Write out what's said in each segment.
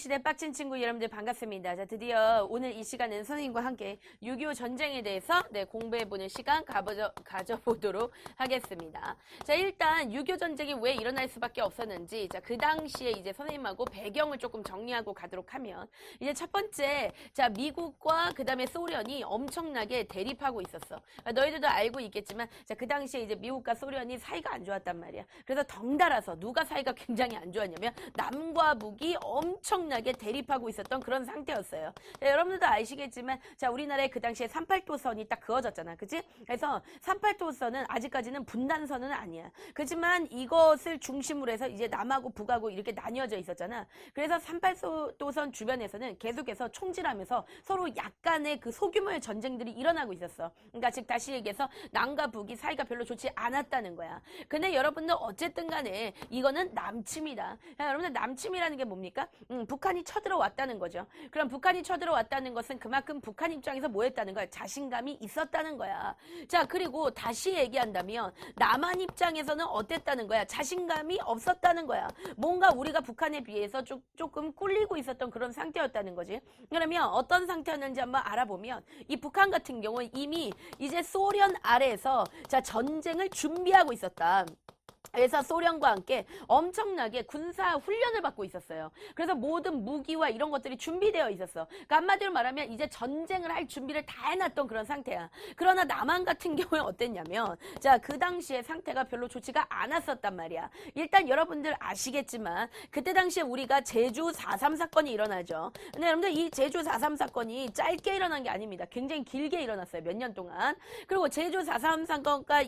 빠꽁시대 빡친 친구 여러분들 반갑습니다. 자, 드디어 오늘 이 시간은 선생님과 함께 6.25 전쟁에 대해서 공부해보는 시간 가져보도록 하겠습니다. 자, 일단 6.25 전쟁이 왜 일어날 수밖에 없었는지, 자, 그 당시에 이제 선생님하고 배경을 조금 정리하고 가도록 하면, 이제 첫 번째, 자, 미국과 그 다음에 소련이 엄청나게 대립하고 있었어. 너희들도 알고 있겠지만, 자, 그 당시에 이제 미국과 소련이 사이가 안 좋았단 말이야. 그래서 덩달아서 누가 사이가 굉장히 안 좋았냐면, 남과 북이 엄청나게 대립하고 있었던 그런 상태였어요. 자, 여러분들도 아시겠지만, 자, 우리나라에 그 당시에 38도선이 딱 그어졌잖아. 그치? 그래서 38도선은 아직까지는 분단선은 아니야. 그렇지만 이것을 중심으로 해서 이제 남하고 북하고 이렇게 나뉘어져 있었잖아. 그래서 38도선 주변에서는 계속해서 총질하면서 서로 약간의 그 소규모의 전쟁들이 일어나고 있었어. 그러니까 즉 다시 얘기해서 남과 북이 사이가 별로 좋지 않았다는 거야. 근데 여러분들 어쨌든 간에 이거는 남침이다. 여러분들 남침이라는 게 뭡니까? 북한이 쳐들어왔다는 거죠. 그럼 북한이 쳐들어왔다는 것은 그만큼 북한 입장에서 뭐 했다는 거야? 자신감이 있었다는 거야. 자, 그리고 다시 얘기한다면 남한 입장에서는 어땠다는 거야? 자신감이 없었다는 거야. 뭔가 우리가 북한에 비해서 조금 꿀리고 있었던 그런 상태였다는 거지. 그러면 어떤 상태였는지 한번 알아보면 이 북한 같은 경우는 이미 이제 소련 아래에서 자, 전쟁을 준비하고 있었다. 그래서 소련과 함께 엄청나게 군사 훈련을 받고 있었어요. 그래서 모든 무기와 이런 것들이 준비되어 있었어. 그러니까 한마디로 말하면 이제 전쟁을 할 준비를 다 해놨던 그런 상태야. 그러나 남한 같은 경우에 어땠냐면 자, 그 당시에 상태가 별로 좋지가 않았었단 말이야. 일단 여러분들 아시겠지만 그때 당시에 우리가 제주 4.3 사건이 일어나죠. 근데 여러분들 이 제주 4.3 사건이 짧게 일어난 게 아닙니다. 굉장히 길게 일어났어요. 몇 년 동안. 그리고 제주 4.3 사건과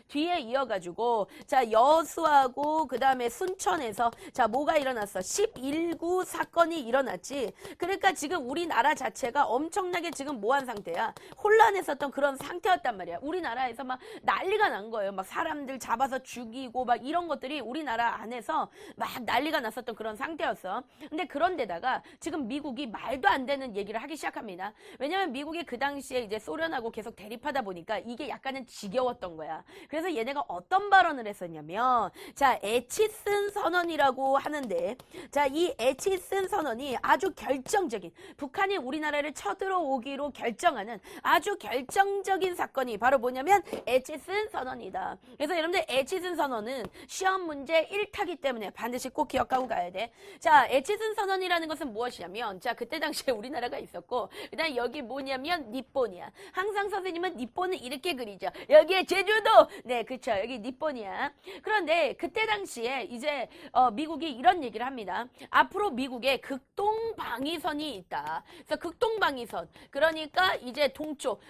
뒤에 이어가지고 자, 여수하고 그 다음에 순천에서 자, 뭐가 일어났어? 11.9 사건이 일어났지. 그러니까 지금 우리나라 자체가 엄청나게 지금 뭐한 상태야? 혼란했었던 그런 상태였단 말이야. 우리나라에서 막 난리가 난 거예요. 막 사람들 잡아서 죽이고 막 이런 것들이 우리나라 안에서 막 난리가 났었던 그런 상태였어. 근데 그런데다가 지금 미국이 말도 안 되는 얘기를 하기 시작합니다. 왜냐면 미국이 그 당시에 이제 소련하고 계속 대립하다 보니까 이게 약간은 지겨웠던 거야. 그래서 얘네가 어떤 발언을 했었냐면 자, 에치슨 선언이라고 하는데 자, 이 에치슨 선언이 아주 결정적인 북한이 우리나라를 쳐들어오기로 결정하는 아주 결정적인 사건이 바로 뭐냐면 에치슨 선언이다. 그래서 여러분들 에치슨 선언은 시험 문제 1타기 때문에 반드시 꼭 기억하고 가야 돼. 자, 에치슨 선언이라는 것은 무엇이냐면 자, 그때 당시에 우리나라가 있었고 그다음 여기 뭐냐면 니폰이야. 항상 선생님은 니폰을 이렇게 그리죠. 여기에 제주도 네, 그렇죠. 여기 니폰이야. 그런데 그때 당시에 이제 미국이 이런 얘기를 합니다. 앞으로 미국에 극동방위선이 있다. 그래서 극동방위선 그러니까 이제 동쪽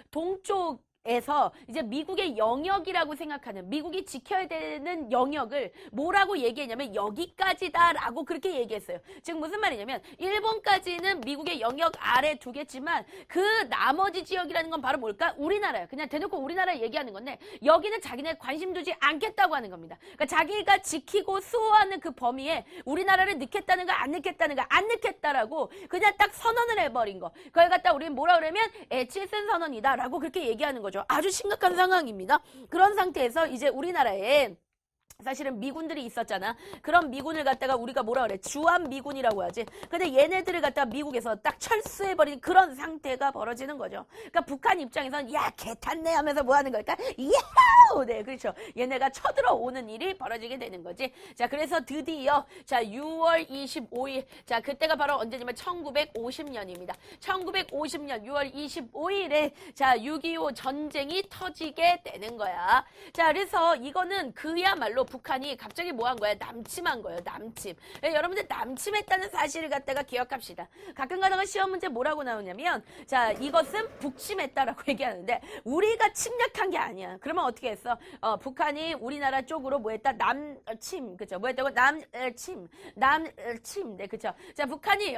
에서 이제 미국의 영역이라고 생각하는 미국이 지켜야 되는 영역을 뭐라고 얘기했냐면 여기까지다라고 그렇게 얘기했어요. 지금 무슨 말이냐면 일본까지는 미국의 영역 아래 두겠지만 그 나머지 지역이라는 건 바로 뭘까? 우리나라야. 그냥 대놓고 우리나라 얘기하는 건데 여기는 자기네 관심 두지 않겠다고 하는 겁니다. 그러니까 자기가 지키고 수호하는 그 범위에 우리나라를 넣겠다는가 안 넣겠다는가 안 넣겠다라고 그냥 딱 선언을 해버린 거. 그걸 갖다 우리는 뭐라 그러면 에치슨 선언이다라고 그렇게 얘기하는 거죠. 아주 심각한 상황입니다. 그런 상태에서 이제 우리나라에 사실은 미군들이 있었잖아. 그런 미군을 갖다가 우리가 뭐라 그래? 주한미군이라고 하지. 근데 얘네들을 갖다가 미국에서 딱 철수해버린 그런 상태가 벌어지는 거죠. 그러니까 북한 입장에서는 야, 개탔네 하면서 뭐 하는 걸까? 야호! 네, 그렇죠. 얘네가 쳐들어오는 일이 벌어지게 되는 거지. 자, 그래서 드디어 자, 6월 25일 자, 그때가 바로 언제냐면 1950년입니다. 1950년 6월 25일에 자, 6.25 전쟁이 터지게 되는 거야. 자, 그래서 이거는 그야말로 북한이 갑자기 뭐 한 거야? 남침한 거예요. 남침. 여러분들 남침했다는 사실을 갖다가 기억합시다. 가끔 가다가 시험 문제 뭐라고 나오냐면 자, 이것은 북침했다라고 얘기하는데 우리가 침략한 게 아니야. 그러면 어떻게 했어? 북한이 우리나라 쪽으로 뭐 했다? 남침. 그쵸? 뭐 했다고? 남침. 네, 그쵸? 자, 북한이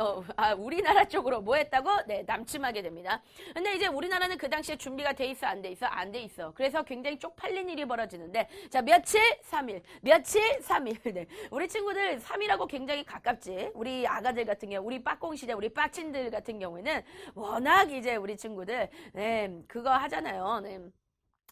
우리나라 쪽으로 뭐 했다고? 네, 남침하게 됩니다. 근데 이제 우리나라는 그 당시에 준비가 돼 있어? 안 돼 있어? 안 돼 있어. 그래서 굉장히 쪽팔린 일이 벌어지는데 자, 며칠? 3일. 며칠? 3일. 네. 우리 친구들 3일하고 굉장히 가깝지. 우리 아가들 같은 경우, 우리 빠꽁시대, 우리 빠친들 같은 경우에는 워낙 이제 우리 친구들, 네, 그거 하잖아요. 네.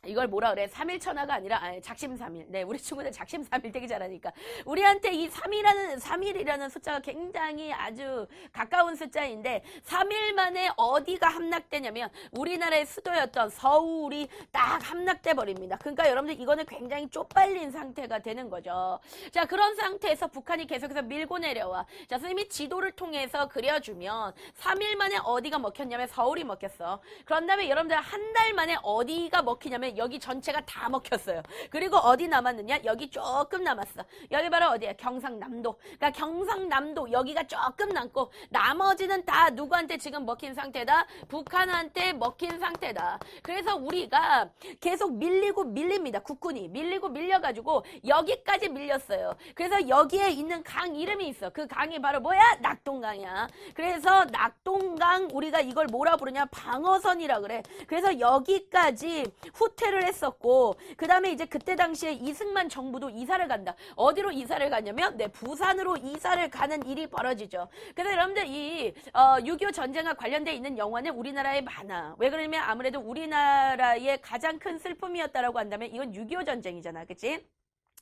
이걸 뭐라 그래? 3일천하가 아니라 작심삼일. 네, 우리 친구들 작심삼일 되게 잘하니까. 우리한테 이 3일이라는 숫자가 굉장히 아주 가까운 숫자인데 3일 만에 어디가 함락되냐면 우리나라의 수도였던 서울이 딱 함락돼 버립니다. 그러니까 여러분들 이거는 굉장히 쪽팔린 상태가 되는 거죠. 자, 그런 상태에서 북한이 계속해서 밀고 내려와. 자, 선생님이 지도를 통해서 그려주면 3일 만에 어디가 먹혔냐면 서울이 먹혔어. 그런 다음에 여러분들 한 달 만에 어디가 먹히냐면 여기 전체가 다 먹혔어요. 그리고 어디 남았느냐? 여기 조금 남았어. 여기 바로 어디야? 경상남도. 그러니까 경상남도 여기가 조금 남고 나머지는 다 누구한테 지금 먹힌 상태다? 북한한테 먹힌 상태다. 그래서 우리가 계속 밀립니다. 국군이 밀리고 밀려가지고 여기까지 밀렸어요. 그래서 여기에 있는 강 이름이 있어. 그 강이 바로 뭐야? 낙동강이야. 그래서 낙동강 우리가 이걸 뭐라 부르냐? 방어선이라 그래. 그래서 여기까지 후퇴를 했었고 그 다음에 이제 그때 당시에 이승만 정부도 이사를 간다. 어디로 이사를 가냐면 네, 부산으로 이사를 가는 일이 벌어지죠. 그래서 여러분들 이 6.25 전쟁과 관련되어 있는 영화는 우리나라에 많아. 왜 그러냐면 아무래도 우리나라의 가장 큰 슬픔이었다라고 한다면 이건 6.25 전쟁이잖아. 그치?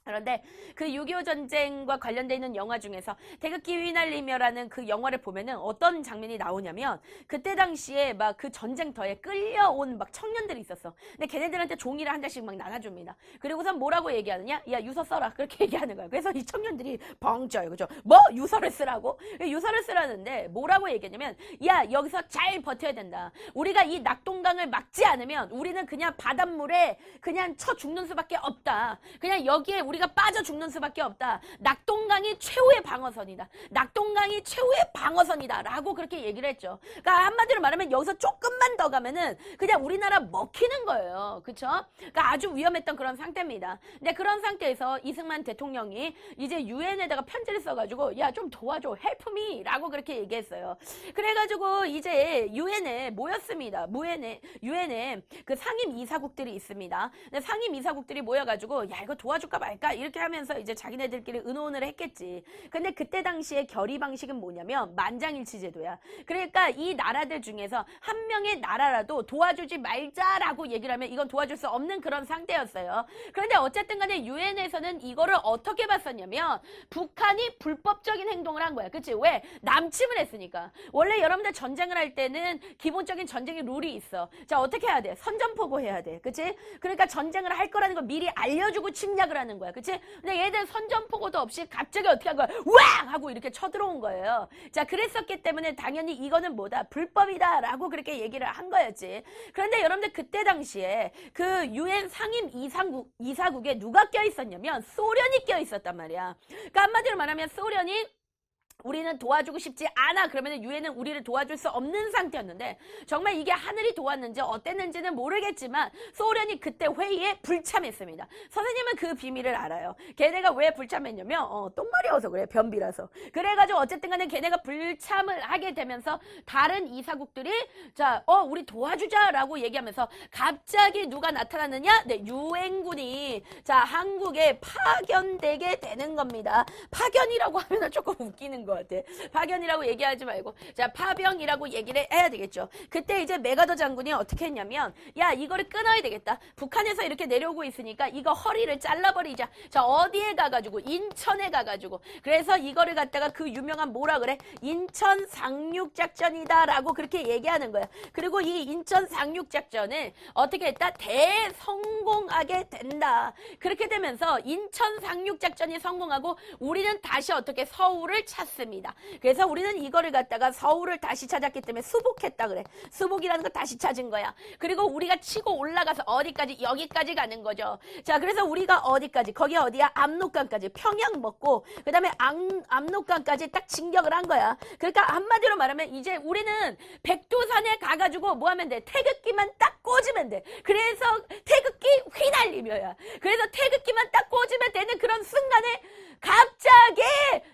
그런데 그 6.25 전쟁과 관련되어 있는 영화 중에서 태극기 휘날리며라는 그 영화를 보면은 어떤 장면이 나오냐면 그때 당시에 막 그 전쟁터에 끌려온 막 청년들이 있었어. 근데 걔네들한테 종이를 한 장씩 막 나눠줍니다. 그리고선 뭐라고 얘기하느냐? 야, 유서 써라. 그렇게 얘기하는 거야. 그래서 이 청년들이 벙쪄요. 그죠? 뭐? 유서를 쓰라고? 유서를 쓰라는데 뭐라고 얘기했냐면 야, 여기서 잘 버텨야 된다. 우리가 이 낙동강을 막지 않으면 우리는 그냥 바닷물에 그냥 쳐 죽는 수밖에 없다. 그냥 여기에 우리가 빠져 죽는 수밖에 없다. 낙동강이 최후의 방어선이다. 낙동강이 최후의 방어선이다. 라고 그렇게 얘기를 했죠. 그러니까 한마디로 말하면 여기서 조금만 더 가면은 그냥 우리나라 먹히는 거예요. 그쵸? 그러니까 아주 위험했던 그런 상태입니다. 근데 그런 상태에서 이승만 대통령이 이제 유엔에다가 편지를 써가지고 야, 좀 도와줘. help me. 라고 그렇게 얘기했어요. 그래가지고 이제 유엔에 모였습니다. 유엔에 그 상임 이사국들이 있습니다. 근데 상임 이사국들이 모여가지고 야, 이거 도와줄까 말까 이렇게 하면서 이제 자기네들끼리 의논을 했겠지. 근데 그때 당시에 결의 방식은 뭐냐면 만장일치 제도야. 그러니까 이 나라들 중에서 한 명의 나라라도 도와주지 말자라고 얘기를 하면 이건 도와줄 수 없는 그런 상태였어요. 그런데 어쨌든 간에 유엔에서는 이거를 어떻게 봤었냐면 북한이 불법적인 행동을 한 거야. 그치? 왜? 남침을 했으니까. 원래 여러분들 전쟁을 할 때는 기본적인 전쟁의 룰이 있어. 자, 어떻게 해야 돼? 선전포고 해야 돼. 그치? 그러니까 전쟁을 할 거라는 거 미리 알려주고 침략을 하는 거야. 그치? 근데 얘들 선전포고도 없이 갑자기 어떻게 한 거야? 우악! 하고 이렇게 쳐들어온 거예요. 자, 그랬었기 때문에 당연히 이거는 뭐다? 불법이다. 라고 그렇게 얘기를 한 거였지. 그런데 여러분들 그때 당시에 그 유엔 상임 이사국에 누가 껴있었냐면 소련이 껴있었단 말이야. 그러니까 한마디로 말하면 소련이 우리는 도와주고 싶지 않아. 그러면 유엔은 우리를 도와줄 수 없는 상태였는데 정말 이게 하늘이 도왔는지 어땠는지는 모르겠지만 소련이 그때 회의에 불참했습니다. 선생님은 그 비밀을 알아요. 걔네가 왜 불참했냐면 똥마려워서 그래. 변비라서. 그래가지고 어쨌든 간에 걔네가 불참을 하게 되면서 다른 이사국들이 자, 우리 도와주자라고 얘기하면서 갑자기 누가 나타났느냐? 네, 유엔군이 자, 한국에 파견되게 되는 겁니다. 파견이라고 하면 조금 웃기는 것 같아. 파견이라고 얘기하지 말고 자, 파병이라고 얘기를 해야 되겠죠. 그때 이제 메가더 장군이 어떻게 했냐면 야, 이거를 끊어야 되겠다. 북한에서 이렇게 내려오고 있으니까 이거 허리를 잘라버리자. 자, 어디에 가가지고 인천에 가가지고 그래서 이거를 갖다가 그 유명한 뭐라 그래? 인천 상륙작전이다 라고 그렇게 얘기하는 거야. 그리고 이 인천 상륙작전을 어떻게 했다? 대성공하게 된다. 그렇게 되면서 인천 상륙작전이 성공하고 우리는 다시 어떻게 서울을 찾습니다. 그래서 우리는 이거를 갖다가 서울을 다시 찾았기 때문에 수복했다 그래. 수복이라는 거 다시 찾은 거야. 그리고 우리가 치고 올라가서 어디까지? 여기까지 가는 거죠. 자, 그래서 우리가 어디까지? 거기 어디야? 압록강까지. 평양 먹고 그 다음에 압록강까지 딱 진격을 한 거야. 그러니까 한마디로 말하면 이제 우리는 백두산에 가가지고 뭐 하면 돼? 태극기만 딱 꽂으면 돼. 그래서 태극기 휘날리며야. 그래서 태극기만 딱 꽂으면 되는 그런 순간에 갑자기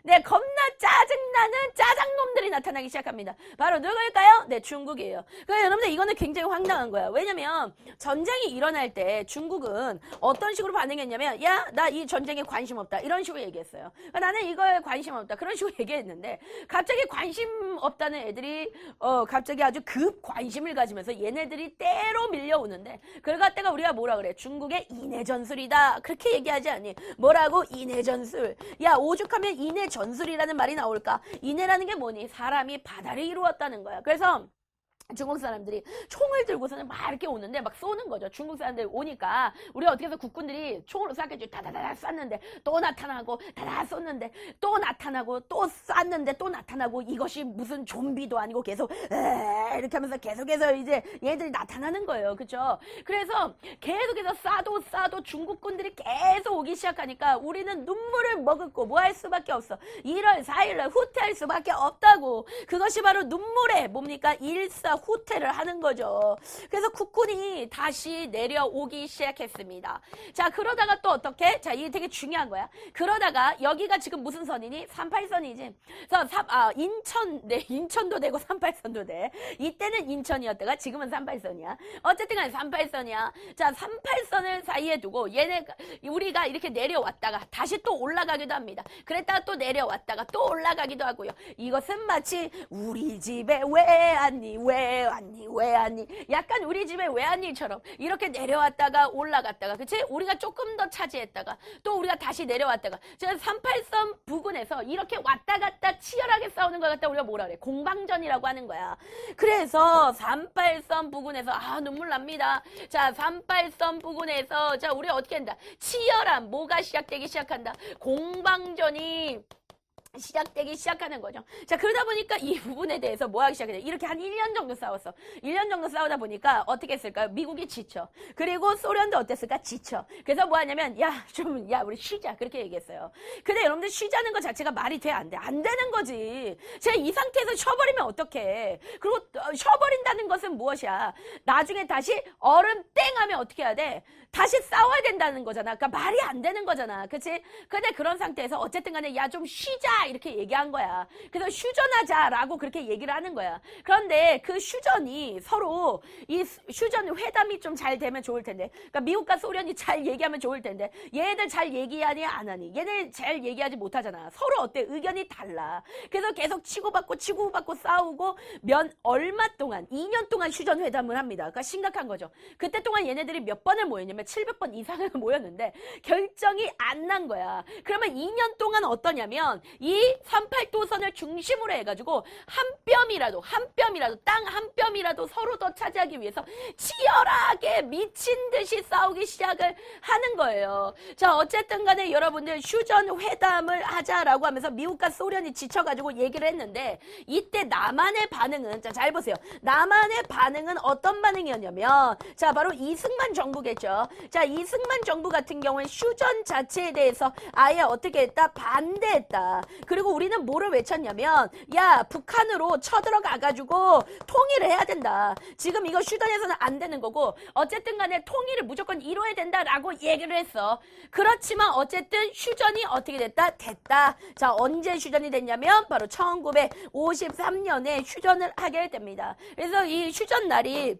네 겁나 짜증나는 짜장놈들이 나타나기 시작합니다. 바로 누구일까요? 네, 중국이에요. 그러니까 여러분들 이거는 굉장히 황당한 거야. 왜냐면 전쟁이 일어날 때 중국은 어떤 식으로 반응했냐면 야, 나 이 전쟁에 관심 없다. 이런 식으로 얘기했어요. 그러니까 나는 이거에 관심 없다. 그런 식으로 얘기했는데 갑자기 관심 없다는 애들이 갑자기 아주 급 관심을 가지면서 얘네들이 때로 밀려오는데 그걸 갖다가 우리가 뭐라 그래? 중국의 인해 전술이다. 그렇게 얘기하지 않니? 뭐라고? 인해 전술. 야, 오죽하면 인해 전술이라는 말이 나올까? 인해라는 게 뭐니? 사람이 바다를 이루었다는 거야. 그래서 중국 사람들이 총을 들고서는 막 이렇게 오는데 막 쏘는 거죠. 중국 사람들이 오니까 우리가 어떻게 해서 국군들이 총으로 쐈겠죠. 다다다다 쐈는데 또 나타나고 다다 쏘는데 또 나타나고 또 쐈는데 또 나타나고 이것이 무슨 좀비도 아니고 계속 이렇게 하면서 계속해서 이제 얘들이 나타나는 거예요. 그렇죠? 그래서 계속해서 쏴도 중국군들이 계속 오기 시작하니까 우리는 눈물을 머금고 뭐 할 수밖에 없어. 1월 4일날 후퇴할 수밖에 없다고. 그것이 바로 눈물의 뭡니까? 후퇴를 하는 거죠. 그래서 국군이 다시 내려오기 시작했습니다. 자, 그러다가 또 어떻게? 자, 이게 되게 중요한 거야. 그러다가 여기가 지금 무슨 선이니? 38선이지. 그래서 인천도 되고 38선도 돼. 이때는 인천이었다가 지금은 38선이야. 어쨌든 간에 38선이야. 자, 38선을 사이에 두고 우리가 이렇게 내려왔다가 다시 또 올라가기도 합니다. 그랬다가 또 내려왔다가 또 올라가기도 하고요. 이것은 마치 우리 집에 왜 왔니? 약간 우리 집에 왜 왔니처럼 이렇게 내려왔다가 올라갔다가, 그치? 우리가 조금 더 차지했다가 또 우리가 다시 내려왔다가, 제가 38선 부근에서 이렇게 왔다 갔다 치열하게 싸우는 걸 갖다 우리가 뭐라 그래? 공방전이라고 하는 거야. 그래서 38선 부근에서 눈물 납니다. 자, 38선 부근에서 자, 우리가 어떻게 한다? 치열한 뭐가 시작되기 시작한다? 공방전이 시작되기 시작하는 거죠. 자, 그러다 보니까 이 부분에 대해서 뭐 하기 시작했냐. 이렇게 한 1년 정도 싸웠어. 1년 정도 싸우다 보니까 어떻게 했을까요? 미국이 지쳐. 그리고 소련도 어땠을까? 지쳐. 그래서 뭐 하냐면, 우리 쉬자. 그렇게 얘기했어요. 근데 여러분들 쉬자는 것 자체가 말이 돼? 안 돼? 안 되는 거지. 제가 이 상태에서 쉬어버리면 어떡해. 그리고 쉬어버린다는 것은 무엇이야? 나중에 다시 얼음 땡 하면 어떻게 해야 돼? 다시 싸워야 된다는 거잖아. 그러니까 말이 안 되는 거잖아. 그치? 근데 그런 상태에서 어쨌든 간에 야, 좀 쉬자. 이렇게 얘기한 거야. 그래서 휴전하자라고 그렇게 얘기를 하는 거야. 그런데 그 휴전이 서로 이 휴전 회담이 좀 잘 되면 좋을 텐데. 그러니까 미국과 소련이 잘 얘기하면 좋을 텐데. 얘네들 잘 얘기하니 안 하니? 얘네 잘 얘기하지 못하잖아. 서로 어때? 의견이 달라. 그래서 계속 치고받고 싸우고 얼마 동안 2년 동안 휴전 회담을 합니다. 그러니까 심각한 거죠. 그때 동안 얘네들이 몇 번을 모였냐면 700번 이상을 모였는데 결정이 안 난 거야. 그러면 2년 동안 어떠냐면 이 38도선을 중심으로 해가지고 한 뼘이라도 땅 한 뼘이라도 서로 더 차지하기 위해서 치열하게 미친 듯이 싸우기 시작을 하는 거예요. 자, 어쨌든 간에 여러분들 휴전 회담을 하자라고 하면서 미국과 소련이 지쳐가지고 얘기를 했는데 이때 남한의 반응은, 자, 잘 보세요. 남한의 반응은 어떤 반응이었냐면, 자, 바로 이승만 정부겠죠. 자, 이승만 정부 같은 경우는 휴전 자체에 대해서 아예 어떻게 했다? 반대했다. 그리고 우리는 뭐를 외쳤냐면, 야, 북한으로 쳐들어가가지고 통일을 해야 된다. 지금 이거 휴전에서는 안 되는 거고 어쨌든 간에 통일을 무조건 이뤄야 된다라고 얘기를 했어. 그렇지만 어쨌든 휴전이 어떻게 됐다? 자, 언제 휴전이 됐냐면 바로 1953년에 휴전을 하게 됩니다. 그래서 이 휴전 날이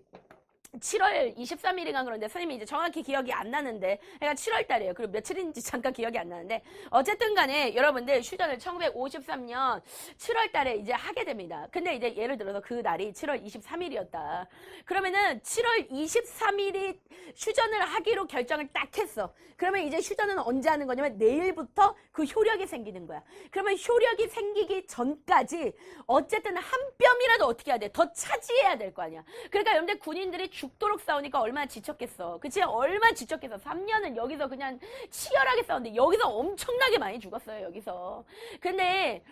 7월 23일인가 그런데 선생님이 이제 정확히 기억이 안 나는데, 그러니까 7월 달이에요. 그리고 며칠인지 잠깐 기억이 안 나는데, 어쨌든 간에 여러분들 휴전을 1953년 7월 달에 이제 하게 됩니다. 근데 이제 예를 들어서 그 날이 7월 23일이었다. 그러면은 7월 23일이 휴전을 하기로 결정을 딱 했어. 그러면 이제 휴전은 언제 하는 거냐면 내일부터 그 효력이 생기는 거야. 그러면 효력이 생기기 전까지 어쨌든 한 뼘이라도 어떻게 해야 돼? 더 차지해야 될 거 아니야. 그러니까 여러분들 군인들이 죽도록 싸우니까 얼마나 지쳤겠어. 그치? 얼마나 지쳤겠어. 3년은 여기서 그냥 치열하게 싸웠는데 여기서 엄청나게 많이 죽었어요. 여기서. 근데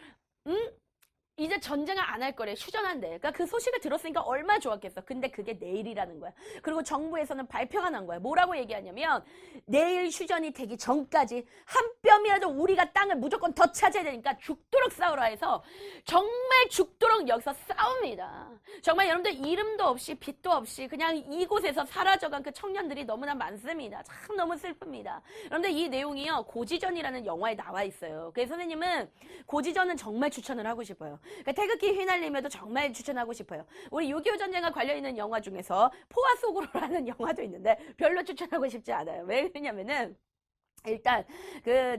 이제 전쟁을 안 할 거래. 휴전한대. 그러니까 그 소식을 들었으니까 얼마나 좋았겠어. 근데 그게 내일이라는 거야. 그리고 정부에서는 발표가 난 거야. 뭐라고 얘기하냐면 내일 휴전이 되기 전까지 한 뼘이라도 우리가 땅을 무조건 더 차지해야 되니까 죽도록 싸우라 해서 정말 죽도록 여기서 싸웁니다. 정말 여러분들 이름도 없이 빛도 없이 그냥 이곳에서 사라져간 그 청년들이 너무나 많습니다. 참 너무 슬픕니다. 여러분들 이 내용이요. 고지전이라는 영화에 나와 있어요. 그래서 선생님은 고지전은 정말 추천을 하고 싶어요. 그러니까 태극기 휘날리며도 정말 추천하고 싶어요. 우리 6.25 전쟁과 관련 있는 영화 중에서 포화 속으로라는 영화도 있는데 별로 추천하고 싶지 않아요. 왜 그러냐면은 일단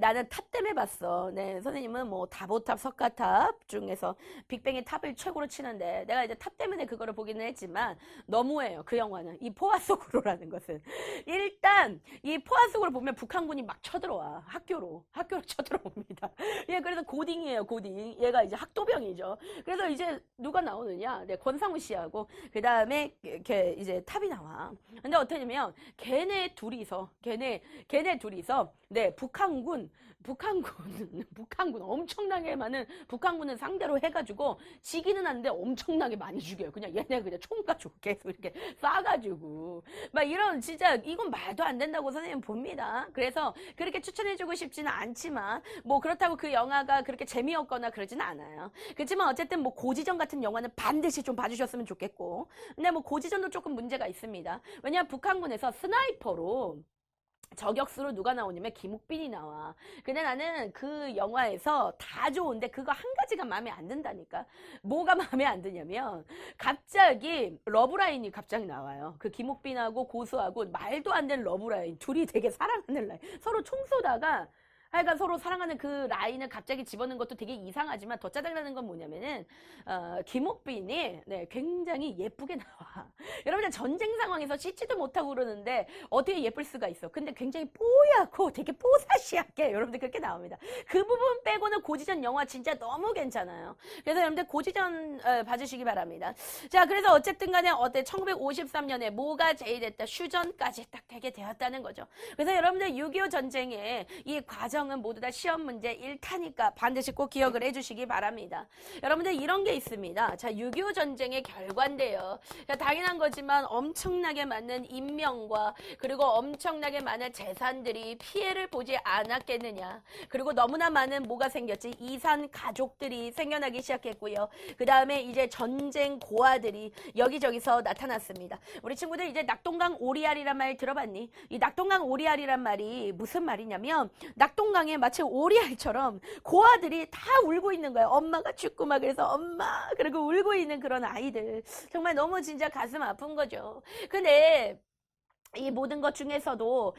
나는 탑 때문에 봤어. 네, 선생님은 뭐 다보탑, 석가탑 중에서 빅뱅의 탑을 최고로 치는데 내가 이제 탑 때문에 그거를 보기는 했지만 너무해요. 그 영화는 이 포화 속으로라는 것은 일단 이 포화 속으로 보면 북한군이 막 쳐들어와 학교로 쳐들어옵니다. 예, 그래서 고딩이에요. 고딩. 얘가 이제 학도병이죠. 그래서 이제 누가 나오느냐? 네, 권상우 씨하고 그 다음에 걔 이제 탑이 나와. 근데 어떻게 되면 걔네 둘이서 네, 북한군 엄청나게 많은 북한군을 상대로 해가지고 지기는 하는데 엄청나게 많이 죽여요. 그냥 얘네 그냥 총 가지고 계속 이렇게 쏴가지고 막 이런 진짜 이건 말도 안 된다고 선생님 봅니다. 그래서 그렇게 추천해주고 싶지는 않지만 뭐 그렇다고 그 영화가 그렇게 재미없거나 그러지는 않아요. 그렇지만 어쨌든 뭐 고지전 같은 영화는 반드시 좀 봐주셨으면 좋겠고 근데 뭐 고지전도 조금 문제가 있습니다. 왜냐하면 북한군에서 스나이퍼로 저격수로 누가 나오냐면 김옥빈이 나와. 근데 나는 그 영화에서 다 좋은데 그거 한 가지가 마음에 안 든다니까. 뭐가 마음에 안 드냐면 갑자기 러브라인이 갑자기 나와요. 그 김옥빈하고 고수하고 말도 안 되는 러브라인. 둘이 되게 사랑하는 라인. 서로 총 쏘다가 하여간 서로 사랑하는 그 라인을 갑자기 집어넣은 것도 되게 이상하지만 더 짜증나는 건 뭐냐면은 김옥빈이 네, 굉장히 예쁘게 나와. 여러분들 전쟁 상황에서 씻지도 못하고 그러는데 어떻게 예쁠 수가 있어. 근데 굉장히 뽀얗고 되게 뽀사시하게 여러분들 그렇게 나옵니다. 그 부분 빼고는 고지전 영화 진짜 너무 괜찮아요. 그래서 여러분들 고지전 봐주시기 바랍니다. 자, 그래서 어쨌든 간에 1953년에 뭐가 제의됐다. 휴전까지 딱 되게 되었다는 거죠. 그래서 여러분들 6.25 전쟁의 이 과정은 모두 다 시험 문제 1타니까 반드시 꼭 기억을 해주시기 바랍니다. 여러분들 이런 게 있습니다. 자, 6.25 전쟁의 결과인데요. 자, 당연한 거지만 엄청나게 많은 인명과 그리고 엄청나게 많은 재산들이 피해를 보지 않았겠느냐. 그리고 너무나 많은 뭐가 생겼지? 이산 가족들이 생겨나기 시작했고요. 그 다음에 이제 전쟁 고아들이 여기저기서 나타났습니다. 우리 친구들 이제 낙동강 오리알이란 말 들어봤니? 이 낙동강 오리알이란 말이 무슨 말이냐면 낙동강에 마치 오리알처럼 고아들이 다 울고 있는 거예요. 엄마가 죽고 막 그래서 엄마 그리고 울고 있는 그런 아이들. 정말 너무 진짜 가슴 아픈 거죠. 근데 이 모든 것 중에서도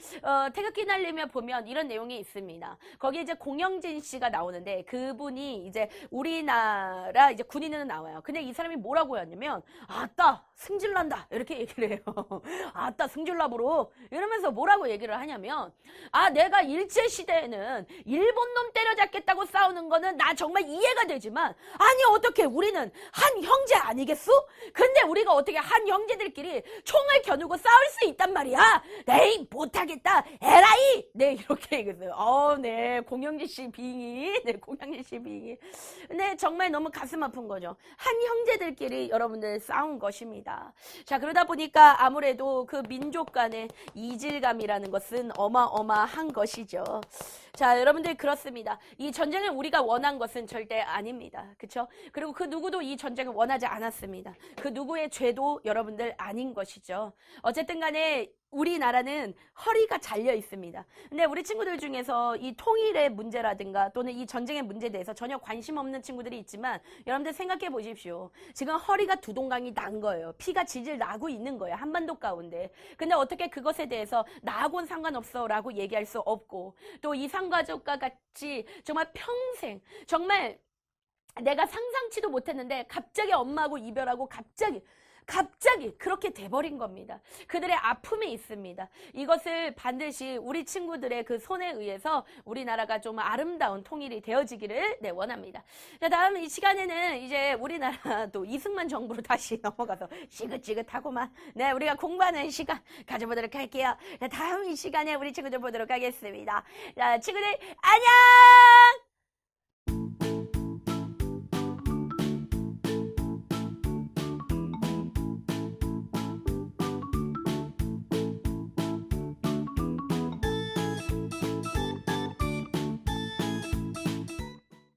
태극기 날리며 보면 이런 내용이 있습니다. 거기에 이제 공영진 씨가 나오는데 그분이 이제 우리나라 이제 군인은 나와요. 근데 이 사람이 뭐라고 하냐면 아따 승질난다 이렇게 얘기를 해요. 아따 승질나부로 이러면서 뭐라고 얘기를 하냐면 내가 일제시대에는 일본 놈 때려잡겠다고 싸우는 거는 나 정말 이해가 되지만 아니 어떻게 우리는 한 형제 아니겠소? 근데 우리가 어떻게 한 형제들끼리 총을 겨누고 싸울 수 있단 말이야. 에이 못하겠다 에라이. 네 이렇게 얘기했어요. 네 공영진 씨 빙의. 네 공영진 씨 빙의. 근데 정말 너무 가슴 아픈 거죠. 한 형제들끼리 여러분들 싸운 것입니다. 자, 그러다 보니까 아무래도 그 민족 간의 이질감이라는 것은 어마어마한 것이죠. 자, 여러분들 그렇습니다. 이 전쟁을 우리가 원한 것은 절대 아닙니다. 그쵸? 그리고 그 누구도 이 전쟁을 원하지 않았습니다. 그 누구의 죄도 여러분들 아닌 것이죠. 어쨌든 간에 우리나라는 허리가 잘려 있습니다. 근데 우리 친구들 중에서 이 통일의 문제라든가 또는 이 전쟁의 문제에 대해서 전혀 관심 없는 친구들이 있지만 여러분들 생각해 보십시오. 지금 허리가 두 동강이 난 거예요. 피가 질질 나고 있는 거예요. 한반도 가운데. 근데 어떻게 그것에 대해서 나하고는 상관없어 라고 얘기할 수 없고 또 이산가족과 같이 정말 평생 정말 내가 상상치도 못했는데 갑자기 엄마하고 이별하고 갑자기 그렇게 돼버린 겁니다. 그들의 아픔이 있습니다. 이것을 반드시 우리 친구들의 그 손에 의해서 우리나라가 좀 아름다운 통일이 되어지기를 원합니다. 자, 다음 이 시간에는 이제 우리나라 또 이승만 정부로 다시 넘어가서 지긋지긋하고만 우리가 공부하는 시간 가져보도록 할게요. 자, 다음 이 시간에 우리 친구들 보도록 하겠습니다. 자, 친구들 안녕!